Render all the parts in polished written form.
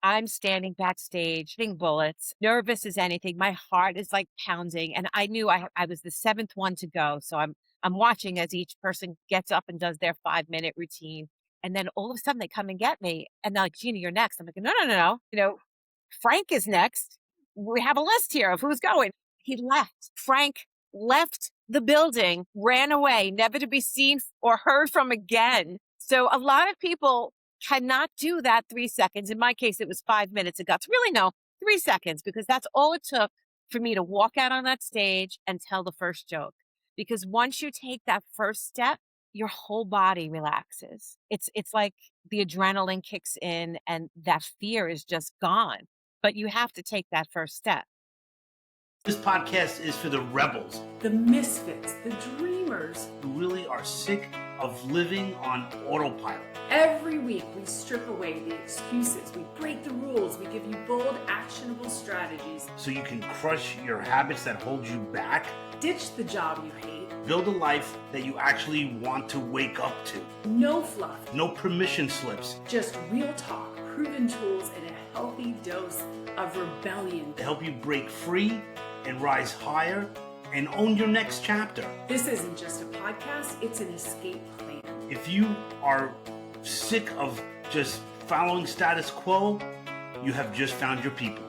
I'm standing backstage, hitting bullets, nervous as anything. My heart is like pounding. And I knew I was the seventh one to go. So I'm watching as each person gets up and does their 5 minute routine. And then all of a sudden they come and get me. And they're like, Gina, you're next. I'm like, no, no, no, no. Frank is next. We have a list here of who's going. He left. Frank left the building, ran away, never to be seen or heard from again. So a lot of people cannot do that 3 seconds. In my case, it was 5 minutes of guts. Really, no, 3 seconds, because that's all it took for me to walk out on that stage and tell the first joke. Because once you take that first step, your whole body relaxes. It's like the adrenaline kicks in and that fear is just gone. But you have to take that first step. This podcast is for the rebels, the misfits, the dreamers, who really are sick of living on autopilot. Every week we strip away the excuses, we break the rules, we give you bold, actionable strategies. So you can crush your habits that hold you back. Ditch the job you hate. Build a life that you actually want to wake up to. No fluff. No permission slips. Just real talk, proven tools, and a healthy dose of rebellion. To help you break free and rise higher and own your next chapter. This isn't just a podcast, it's an escape plan. If you are sick of just following status quo, you have just found your people.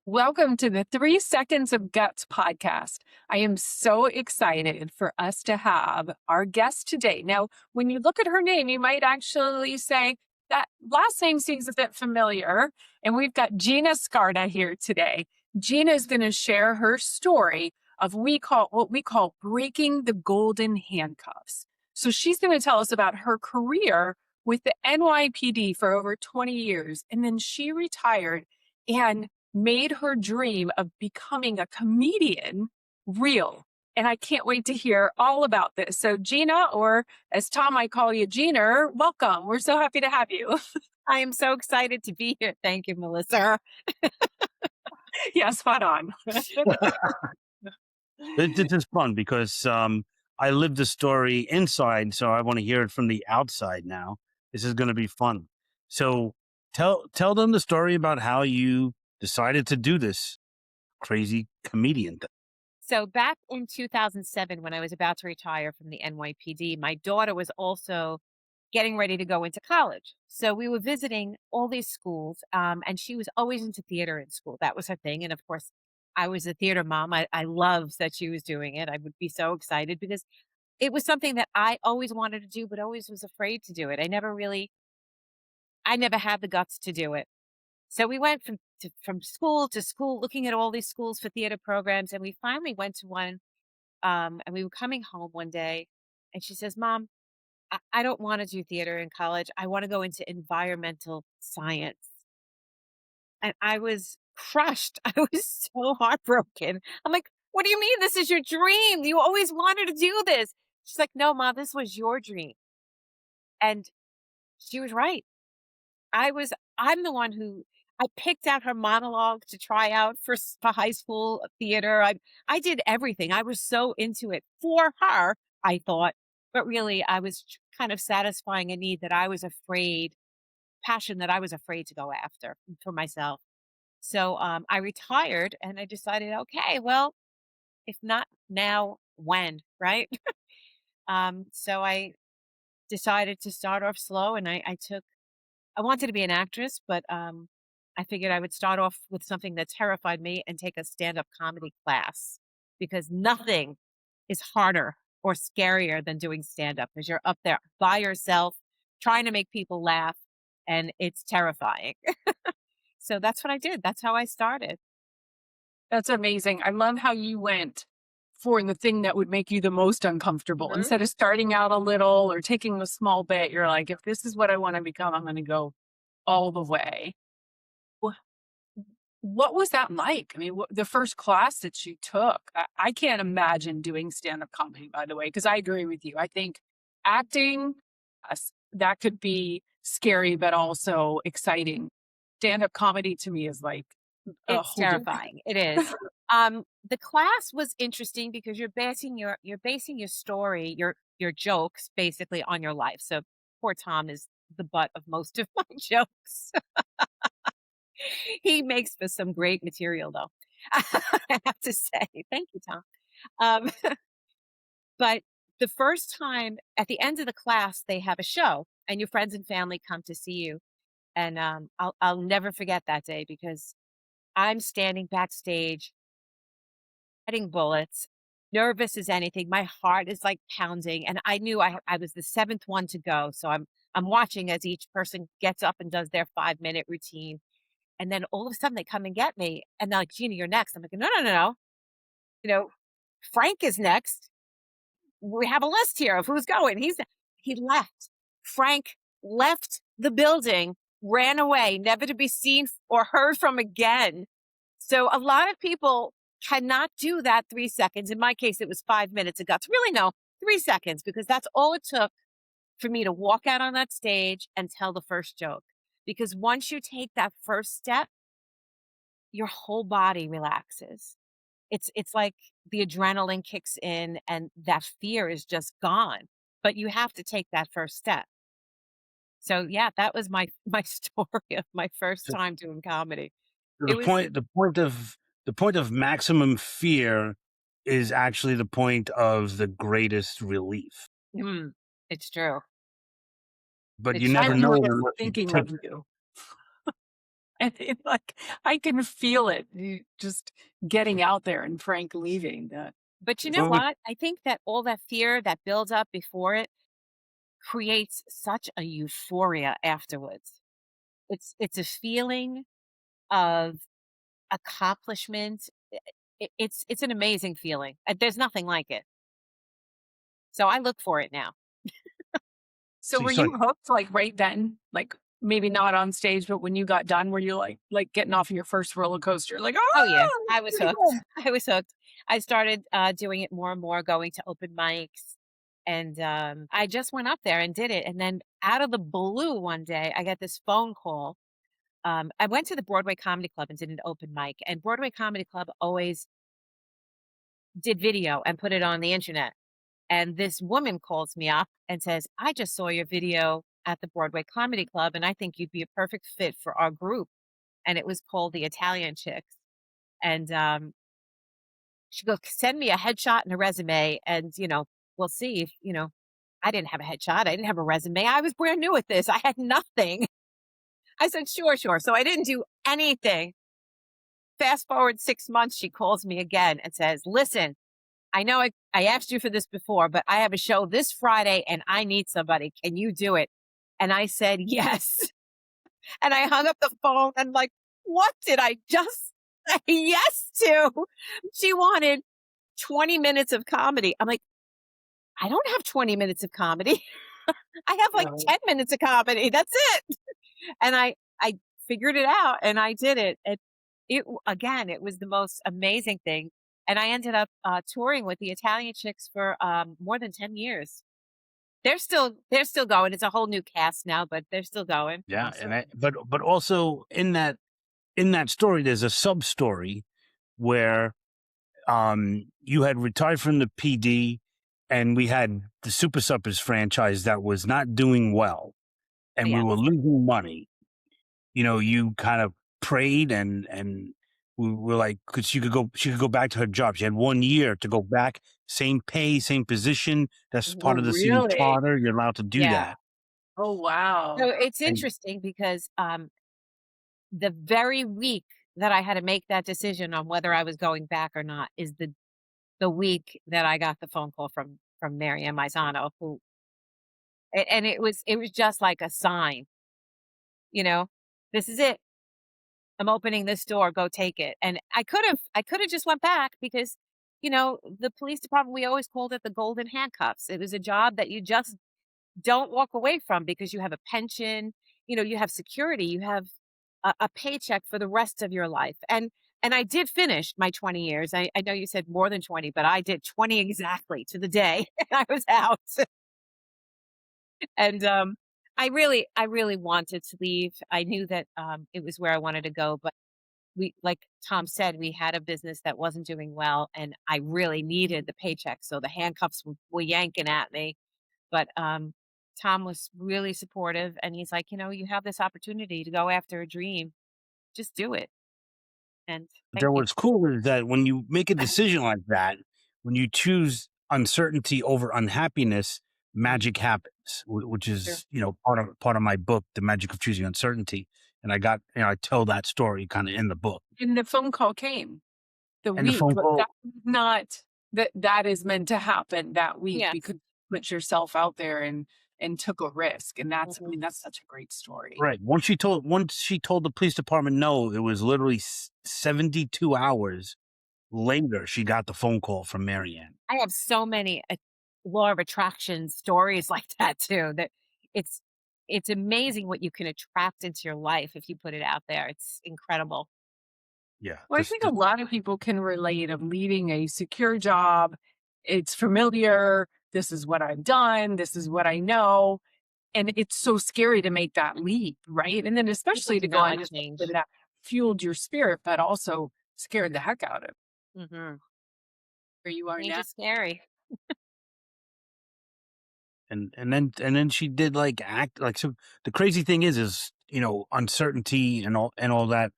Welcome to the 3 Seconds of Guts podcast. I am so excited for us to have our guest today. Now, when you look at her name, you might actually say, that last name seems a bit familiar. And we've got Gina Scarda here today. Gina is going to share her story of what we call breaking the golden handcuffs. So she's going to tell us about her career with the NYPD for over 20 years. And then she retired and made her dream of becoming a comedian real. And I can't wait to hear all about this. So Gina, or as Tom might call you, Gina, welcome. We're so happy to have you. I am so excited to be here. Thank you, Melissa. Yeah, spot on. This is fun because I lived the story inside, so I want to hear it from the outside now. This is going to be fun. So tell them the story about how you decided to do this crazy comedian thing. So back in 2007, when I was about to retire from the NYPD, my daughter was also getting ready to go into college. So we were visiting all these schools, and she was always into theater in school. That was her thing. And of course, I was a theater mom. I loved that she was doing it. I would be so excited because it was something that I always wanted to do, but always was afraid to do it. I never had the guts to do it. So we went from school to school, looking at all these schools for theater programs. And we finally went to one, and we were coming home one day and she says, Mom, I don't want to do theater in college. I want to go into environmental science. And I was crushed. I was so heartbroken. I'm like, what do you mean? This is your dream. You always wanted to do this. She's like, no, Mom, this was your dream. And she was right. I'm the one who I picked out her monologue to try out for high school theater. I did everything. I was so into it for her, I thought, but really I was kind of satisfying a need that I was afraid to go after for myself. So I retired and I decided, okay, well, if not now, when, right? So I decided to start off slow, and I wanted to be an actress, but I figured I would start off with something that terrified me and take a stand-up comedy class, because nothing is harder or scarier than doing stand-up, because you're up there by yourself trying to make people laugh, and it's terrifying. So that's what I did. That's how I started. That's amazing. I love how you went for the thing that would make you the most uncomfortable. Mhm. Instead of starting out a little or taking a small bit, you're like, if this is what I want to become, I'm going to go all the way. What was that like? I mean, the first class that you took, I can't imagine doing stand-up comedy, by the way, because I agree with you. I think acting, that could be scary, but also exciting. Stand-up comedy to me is like a It's whole different- terrifying. It is. The class was interesting because you're basing your story, your jokes basically on your life. So poor Tom is the butt of most of my jokes. He makes for some great material, though. I have to say. Thank you, Tom. Um, but the first time at the end of the class, they have a show, and your friends and family come to see you. And I'll never forget that day because I'm standing backstage, sweating bullets, nervous as anything. My heart is like pounding, and I knew I was the seventh one to go. So I'm watching as each person gets up and does their 5-minute routine. And then all of a sudden they come and get me and they're like, Gina, you're next. I'm like, no, no, no, no. You know, Frank is next. We have a list here of who's going. He left. Frank left the building, ran away, never to be seen or heard from again. So a lot of people cannot do that 3 seconds. In my case, it was 5 minutes of guts. Really, no, 3 seconds, because that's all it took for me to walk out on that stage and tell the first joke. Because once you take that first step, your whole body relaxes. It's like the adrenaline kicks in and that fear is just gone. But you have to take that first step. So yeah, that was my story of my first So time doing comedy. It the was point of maximum fear is actually the point of the greatest relief. mm, it's true. But you It's never true. know Everyone is unless you thinking take. of you. And like I can feel it. Just getting out there and Frank leaving. That But you is know Well, what? I think that all that fear that builds up before it creates such a euphoria afterwards. It's a feeling of accomplishment. It's an amazing feeling. There's nothing like it. So I look for it now. so so, were so you hooked like right then? Like maybe not on stage, but when you got done, were you like getting off your first roller coaster? Like, Oh yeah, oh, I was here we hooked. go. I was hooked. I started doing it more and more, going to open mics, and I just went up there and did it. And then out of the blue, one day, I get this phone call. I went to the Broadway Comedy Club and did an open mic, and Broadway Comedy Club always did video and put it on the internet. And this woman calls me up and says, I just saw your video at the Broadway Comedy Club, and I think you'd be a perfect fit for our group. And it was called The Italian Chicks. And she goes, send me a headshot and a resume, and we'll see if I didn't have a headshot, I didn't have a resume, I was brand new at this, I had nothing. I said, sure, sure. So I didn't do anything. Fast forward 6 months, she calls me again and says, listen, I know I asked you for this before, but I have a show this Friday and I need somebody. Can you do it? And I said, yes. And I hung up the phone and like, what did I just say yes to? She wanted 20 minutes of comedy. I'm like, I don't have 20 minutes of comedy. I have like Right. 10 minutes of comedy. That's it. And I figured it out and I did it. Again, it was the most amazing thing. And I ended up touring with the Italian Chicks for more than 10 years. They're still going. It's a whole new cast now, but they're still going. yeah, Awesome. but also in that story, there's a sub story where you had retired from the PD, and we had the Super Suppers franchise that was not doing well, and we Yeah. were losing money. You kind of prayed, and we were like, because she could go back to her job. She had 1 year to go back, same pay, same position. That's Oh, part of the city really? charter. You're allowed to do Yeah. that. Oh, wow. So it's And interesting because the very week that I had to make that decision on whether I was going back or not is the week that I got the phone call from Marianne Maisano, and it was just like a sign, you know, this is it. I'm opening this door, go take it. And I could have just went back because, the police department, we always called it the golden handcuffs. It was a job that you just don't walk away from because you have a pension, you have security, you have a paycheck for the rest of your life. And I did finish my 20 years. I know you said more than 20, but I did 20 exactly to the day. And I was out. And I really wanted to leave. I knew that it was where I wanted to go, but like Tom said, we had a business that wasn't doing well, and I really needed the paycheck. So the handcuffs were yanking at me. But Tom was really supportive, and he's like, you have this opportunity to go after a dream. Just do it. And thank There you. what's cool is that when you make a decision like that, when you choose uncertainty over unhappiness, Mm, magic happens, which true. is, part of my book, The Magic of Choosing Uncertainty. And I tell that story kind of in the book. And the phone call came the And the week, phone but call, that was not that is meant to happen that week Yes. because you put yourself out there and took a risk. And that's, I Mhm. mean, that's such a great story. right. Once she told the police department no, it was literally 72 hours later she got the phone call from Marianne. I have so many law of attraction stories like that too. That it's it's amazing what you can attract into your life if you put it out there. It's incredible. Yeah. Well, I think a lot of people can relate of leading a secure job. It's familiar. This is what I've done. This is what I know. And it's so scary to make that leap, right? And then People especially do to go not like into change. something that fueled your spirit, but also scared the heck out of Hmm. where you are Change now. is scary. And then she did like act like, so the crazy thing is uncertainty and all that.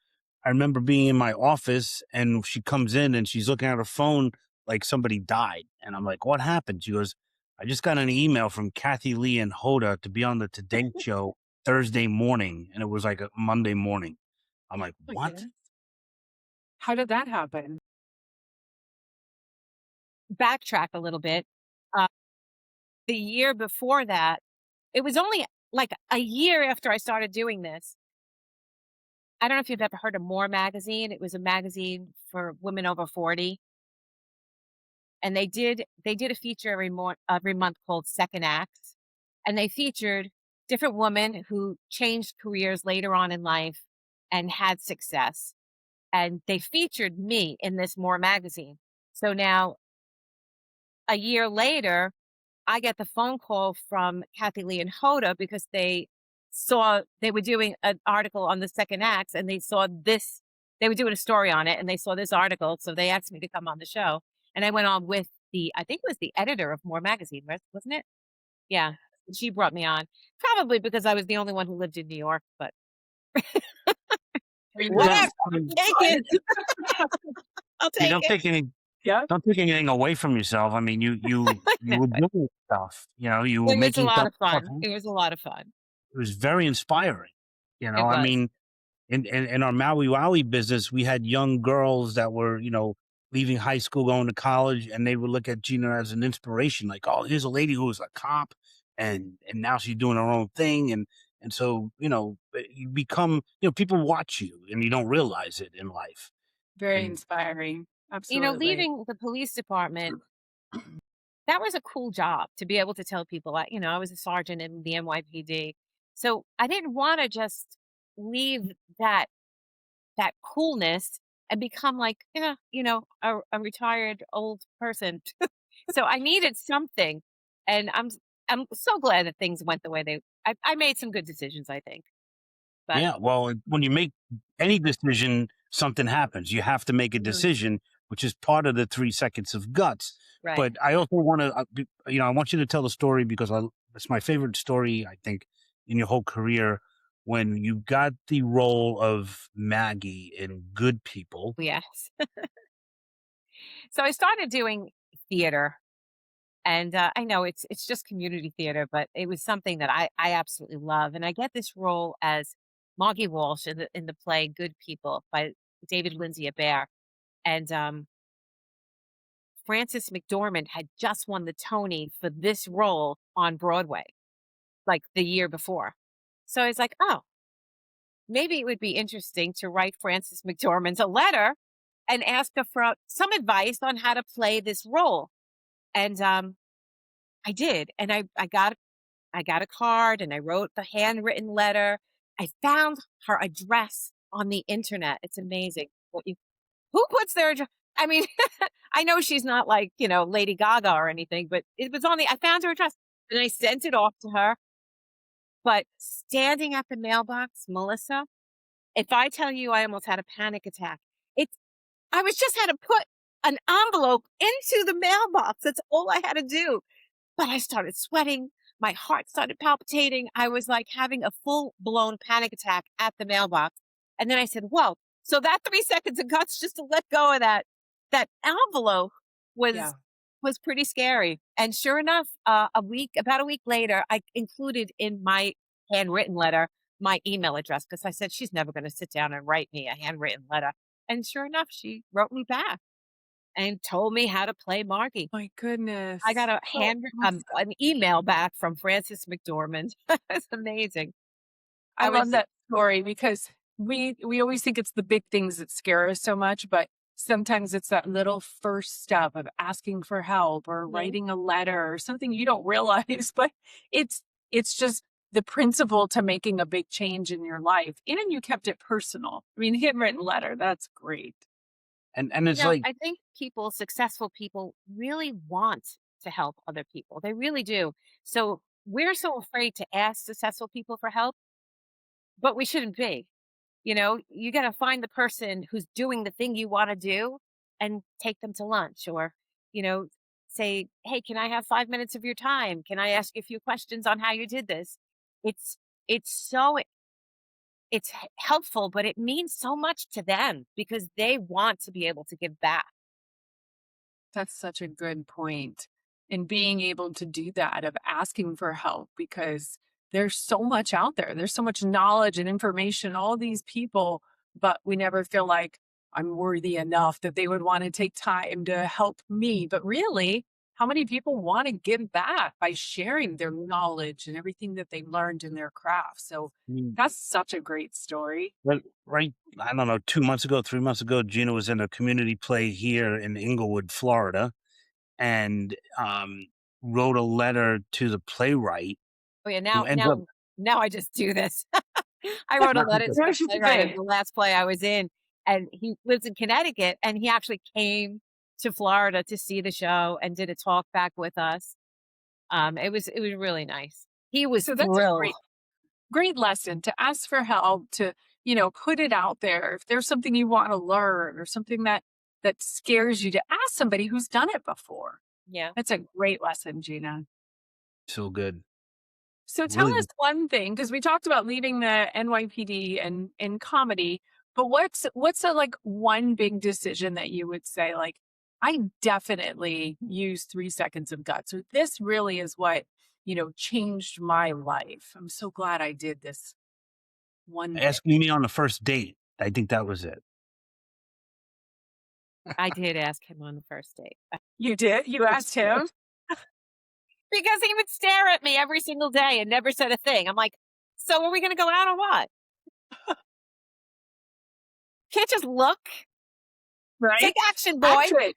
I remember being in my office and she comes in and she's looking at her phone like somebody died, and I'm like, what happened? She goes, I just got an email from Kathy Lee and Hoda to be on the Today Show Thursday morning, and it was like a Monday morning. I'm like, Oh my what? goodness. How did that happen? Backtrack a little bit. Uh, the year before that, it was only like a year after I started doing this. I don't know if you've ever heard of More magazine. It was a magazine for women over 40, and they did a feature every month called Second Acts, and they featured different women who changed careers later on in life and had success. And they featured me in this More magazine. So now a year later, I get the phone call from Kathy Lee and Hoda because they were doing an article on the Second Acts, and they were doing a story on it, and they saw this article. So they asked me to come on the show. And I went on with I think it was the editor of More magazine, wasn't it? Yeah. She brought me on, probably because I was the only one who lived in New York, but Are you Well, whatever. I mean, Take it. I'll you take don't it. take any Yeah. don't take anything away from yourself. I mean, you were doing stuff. You were It was a making lot stuff of fun. happen. It was a lot of fun. It was very inspiring. It I was. mean, in our Maui Wowie business, we had young girls that were, leaving high school, going to college, and they would look at Gina as an inspiration. Like, oh, here's a lady who was a cop, and now she's doing her own thing, and so you become, people watch you, and you don't realize it in life. Very And inspiring. Absolutely. Leaving the police department, that was a cool job to be able to tell people, I was a sergeant in the NYPD. So I didn't want to just leave that coolness and become like, a retired old person. So I needed something. And I'm so glad that things went the way I made some good decisions, I think. But yeah, well, when you make any decision, something happens. You have to make a Mhm. decision, which is part of the 3 seconds of guts. right. But I also want to, I want you to tell the story because it's my favorite story, I think, in your whole career, when you got the role of Maggie in Good People. Yes. So I started doing theater. And I know it's just community theater, but it was something that I absolutely love. And I get this role as Moggy Walsh in the play Good People by David Lindsay Abaire. And Frances McDormand had just won the Tony for this role on Broadway, like the year before. So I was like, oh, maybe it would be interesting to write Frances McDormand a letter and ask her for some advice on how to play this role. And I did, and I got a card and I wrote the handwritten letter. I found her address on the internet. It's amazing who puts their address. I mean, I know she's not like, Lady Gaga or anything, but I found her address and I sent it off to her. But standing at the mailbox, Melissa, if I tell you I almost had a panic attack, I was just had to put an envelope into the mailbox. That's all I had to do. But I started sweating. My heart started palpitating. I was like having a full-blown panic attack at the mailbox. And then I said, whoa. So that 3 seconds of guts just to let go of that envelope Yeah. was pretty scary. And sure enough, about a week later, I included in my handwritten letter my email address because I said she's never going to sit down and write me a handwritten letter. And sure enough, she wrote me back and told me how to play Margie. My goodness. I got So awesome. an email back from Frances McDormand. It's amazing. I I love was that story because we always think it's the big things that scare us so much, but sometimes it's that little first step of asking for help or Mhm. writing a letter or something you don't realize, but it's just the principle to making a big change in your life. And you kept it personal. I mean, handwritten letter, that's great. And it's like, I think successful people really want to help other people. They really do. So we're so afraid to ask successful people for help, but we shouldn't be. You got to find the person who's doing the thing you want to do and take them to lunch or, you know, say, "Hey, can I have 5 minutes of your time? Can I ask you a few questions on how you did this?" It's it's so helpful, but it means so much to them because they want to be able to give back. That's such a good point. And being able to do that of asking for help because there's so much out there. There's so much knowledge and information, all these people, but we never feel like I'm worthy enough that they would want to take time to help me. But really, how many people want to give back by sharing their knowledge and everything that they learned in their craft? So mm, that's such a great story. right, I don't know, 2 months ago, 3 months ago, Gina was in a community play here in Inglewood, Florida, and wrote a letter to the playwright Oh yeah, who ends up. now I just do this. I wrote a letter to Where the should you playwright of be? the last play I was in, and he lives in Connecticut, and he actually came to Florida to see the show and did a talk back with us. It was really nice. He was So that's a thrilled. great lesson to ask for help, to put it out there if there's something you want to learn or something that scares you, to ask somebody who's done it before. Yeah. That's a great lesson, Gina. So good. So tell Really us good. one thing, because we talked about leaving the NYPD and in comedy, but what's a like one big decision that you would say, like, I definitely use 3 seconds of guts, or this really is what changed my life. I'm so glad I did this one thing. Asking me on the first date. I think that was it. I did ask him on the first date. You did? You asked him? Because he would stare at me every single day and never said a thing. I'm like, "So are we gonna go out or what? Can't just look. Right? Take action, boy." Action.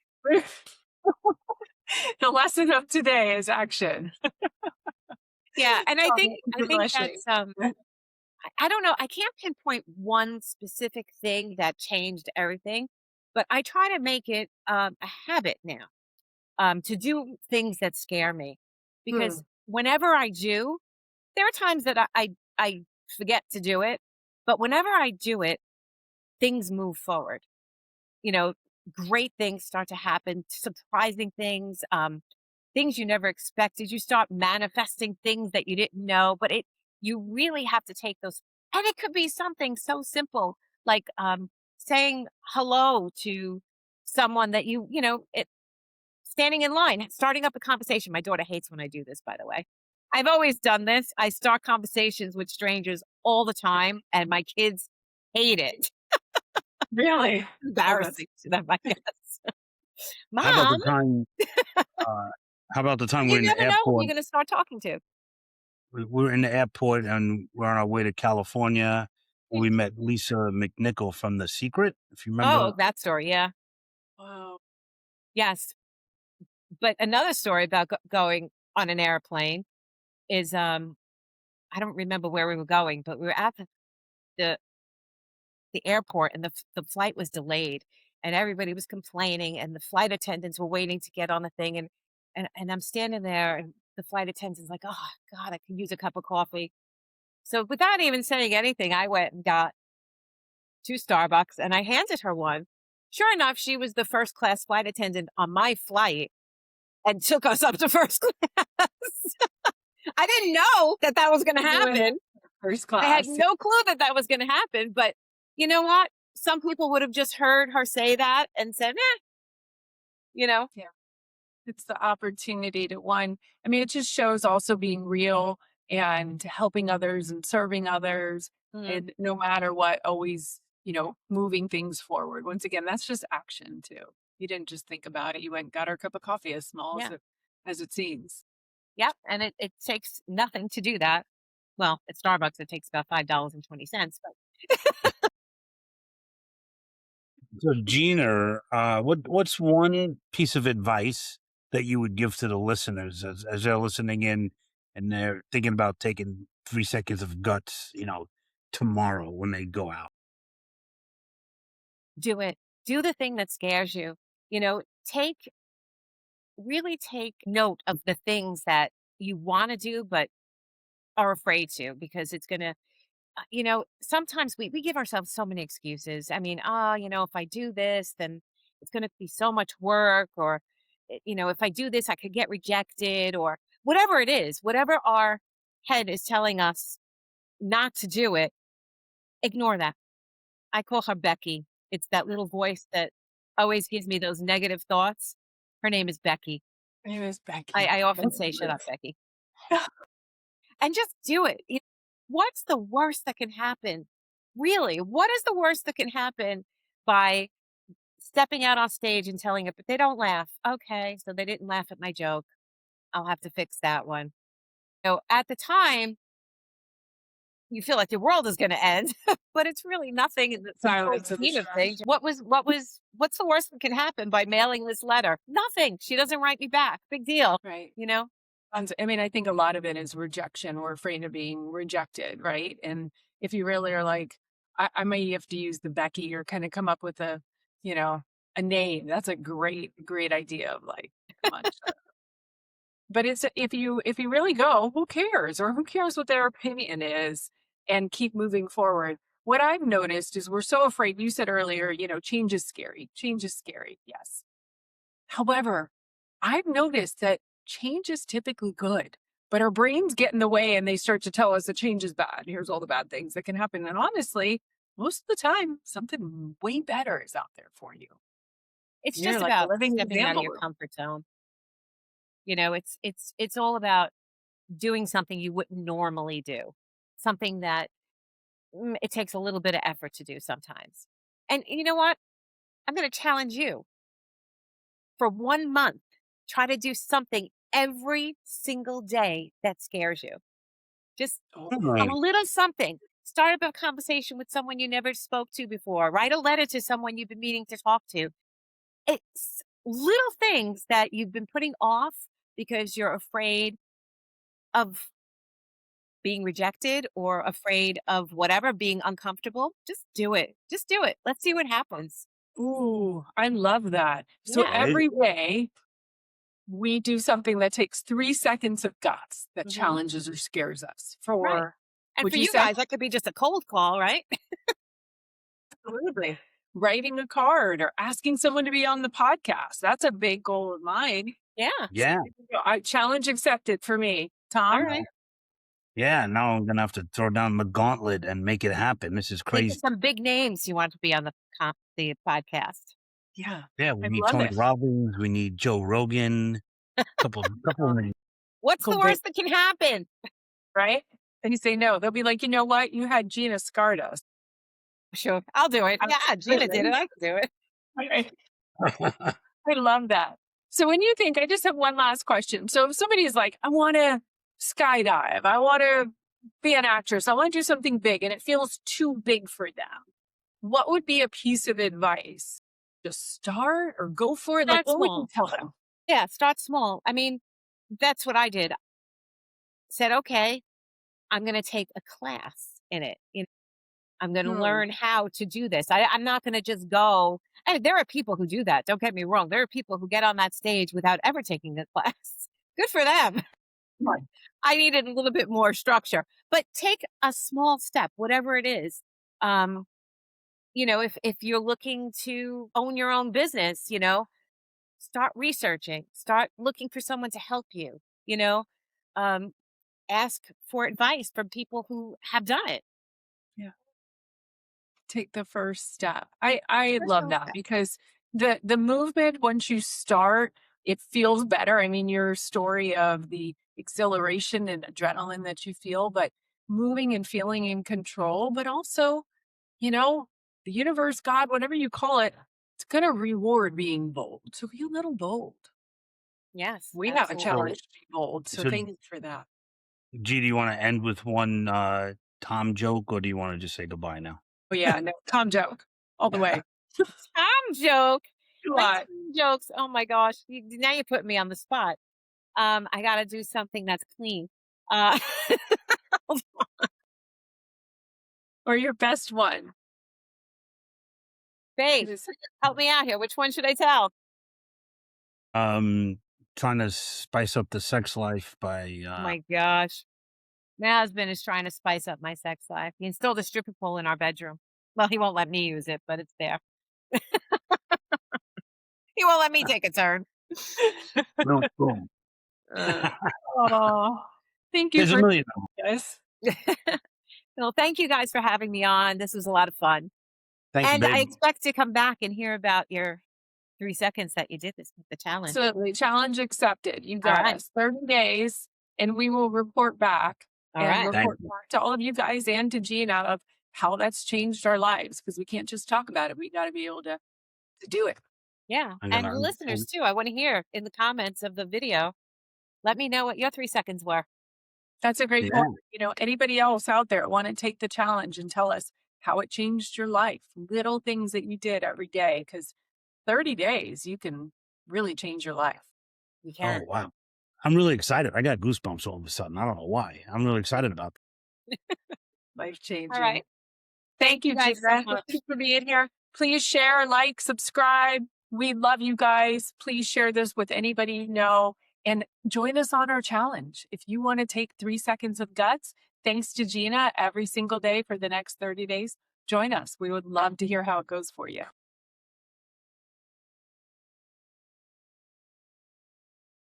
The lesson of today is action. Yeah, and I Oh, think that's a I good think lesson. that's, I don't know, I can't pinpoint one specific thing that changed everything, but I try to make it, a habit now, to do things that scare me, because Hmm. whenever I do, there are times that I forget to do it, but whenever I do it, things move forward. You know, great things start to happen, surprising things, things you never expected. You start manifesting things that you didn't know, but you really have to take those. And it could be something so simple like saying hello to someone that standing in line, starting up a conversation. My daughter hates when I do this, by the way. I've always done this. I start conversations with strangers all the time, and my kids hate it. Really? Oh, that's Embarrassing to them, I guess. How about Mom, the time? Uh, how about the time we're you in the never know who airport? you're going to start talking to. We're in the airport and we're on our way to California. We met Lisa McNichol from The Secret, if you Oh, remember. that story. Yeah. wow. Yes. But another story about going on an airplane is I don't remember where we were going, but we were at the, the airport and the flight was delayed and everybody was complaining and the flight attendants were waiting to get on the thing and I'm standing there and the flight attendant's like, "Oh God, I could use a cup of coffee." So without even saying anything, I went and got 2 Starbucks and I handed her one. Sure enough, she was the first class flight attendant on my flight and took us up to first class. I didn't know that that was going to happen. First I had class. no clue that that was going to happen. But you know what? Some people would have just heard her say that and said, you know, It's the opportunity to I mean, it just shows also being real and helping others and serving others. Mhm. And no matter what, always, moving things forward. Once again, that's just action too. You didn't just think about it. You went and got her a cup of coffee, as small Yeah. as it seems. Yep. And it takes nothing to do that. Well, at Starbucks, it takes about $5.20. But So, Gina, what's one piece of advice that you would give to the listeners as they're listening in and they're thinking about taking 3 seconds of guts, tomorrow when they go out? do it. Do the thing that scares you. You know, really take note of the things that you want to do, but are afraid to because it's going to, sometimes we give ourselves so many excuses. I mean, if I do this, then it's going to be so much work, or, if I do this, I could get rejected, or whatever it is, whatever our head is telling us not to do it, ignore that. I call her Becky. It's that little voice that always gives me those negative thoughts. Her name is Becky. My name is Becky. I often say, shut up, Becky. And just do it. What's the worst that can happen? Really, what is the worst that can happen by stepping out on stage and telling it, but they don't laugh? Okay, so they didn't laugh at my joke. I'll have to fix that one. At the time, you feel like the world is going to end, but it's really nothing in the Silence of the scheme of strife. things. What's the worst that can happen by mailing this letter? Nothing. She doesn't write me back. Big deal. Right. I mean, I think a lot of it is rejection. We're afraid of being rejected, right? And if you really are like, I may have to use the Becky or kind of come up with a name. That's a great idea of like, come on. But it's if you really go, who cares? Or who cares what their opinion is, and keep moving forward. What I've noticed is we're so afraid. You said earlier, change is scary. Change is scary. Yes. However, I've noticed that change is typically good, but our brains get in the way and they start to tell us that change is bad. Here's all the bad things that can happen. And honestly, most of the time, something way better is out there for you. It's You're just like a about living stepping out of your example. comfort zone. It's all about doing something you wouldn't normally do. Something that it takes a little bit of effort to do sometimes. And you know what? I'm going to challenge you for 1 month. Try to do something every single day that scares you. Just a little something. Start up a conversation with someone you never spoke to before. Write a letter to someone you've been meaning to talk to. It's little things that you've been putting off because you're afraid of being rejected or afraid of whatever, being uncomfortable. Just do it. Just do it. Let's see what happens. Ooh, I love that. So Yeah. every day we do something that takes 3 seconds of guts that challenges or scares us. Right. And would for you you say? guys, that could be just a cold call, right? Absolutely. Writing a card or asking someone to be on the podcast. That's a big goal of mine. Yeah. Yeah. Challenge accepted for me. Tom? All right. Yeah. Now I'm going to have to throw down the gauntlet and make it happen. This is Think crazy. of some big names you want to be on the podcast. Yeah. Yeah. We I need love Tony it. Robbins. We need Joe Rogan. couple What's the Cool. worst that can happen? Right? And you say no. They'll be like, you know what? You had Gina Scarda. Sure. I'll do it. Yeah, Gina did it. I can do it. Right. I love that. So when you think, I just have one last question. So if somebody's like, I want to skydive, I want to be an actress, I want to do something big, and it feels too big for them, what would be a piece of advice? Just start or go for it? Like, Start what would you small. tell them? Yeah, start small. I mean, that's what I did. Said, okay, I'm going to take a class in it. I'm going to learn how to do this. I'm not going to just go. And there are people who do that. Don't get me wrong. There are people who get on that stage without ever taking a class. Good for them. Right. I needed a little bit more structure, but take a small step, whatever it is. If you're looking to own your own business, start researching, start looking for someone to help you, um, ask for advice from people who have done it. Yeah. Take the first step. I First love little that step. because the movement, once you start, it feels better. I mean, your story of the exhilaration and adrenaline that you feel, but moving and feeling in control, but also, you know, the universe, God, whatever you call it, it's going to reward being bold. So be a little bold. Yes, We have a absolutely. So, challenge to be bold. So so thank you for that. G, do you want to end with one Tom joke, or do you want to just say goodbye now? Oh, yeah. No, Tom joke all the way. Tom joke. Come My on. Tom jokes. Oh my gosh. Now you put me on the spot. I got to do something that's clean. Uh, Or your best one. babe, It is- help me out here. Which one should I tell? Trying to spice up the sex life by Oh my gosh. My husband is trying to spice up my sex life. He installed a stripper pole in our bedroom. Well, he won't let me use it, but it's there. He won't let me take a turn. boom, boom. Uh, oh, thank you There's a for million. this. Well, thank you guys for having me on. This was a lot of fun. Thank you, And I babe. expect to come back and hear about your 3 seconds that you did this with the challenge. Absolutely. Challenge accepted. You All got right. us. 30 days, and we will report back All and right. Thank report back to all of you guys and to Gina of how that's changed our lives because we can't just talk about it. We got to be able to do it. Yeah. I'm And gonna the listeners too. I want to hear in the comments of the video. Let me know what your 3 seconds were. That's a great yeah. point. You know, anybody else out there want to take the challenge and tell us how it changed your life, little things that you did every day, because 30 days, you can really change your life. You Oh can. wow. I'm really excited. I got goosebumps all of a sudden. I don't know why. I'm really excited about Life All changing. right. Thank you, guys so Gina. much. Thank you for being here. Please share, like, subscribe. We love you guys. Please share this with anybody you know and join us on our challenge. If you want to take 3 seconds of guts, thanks to Gina every single day for the next 30 days, join us. We would love to hear how it goes for you.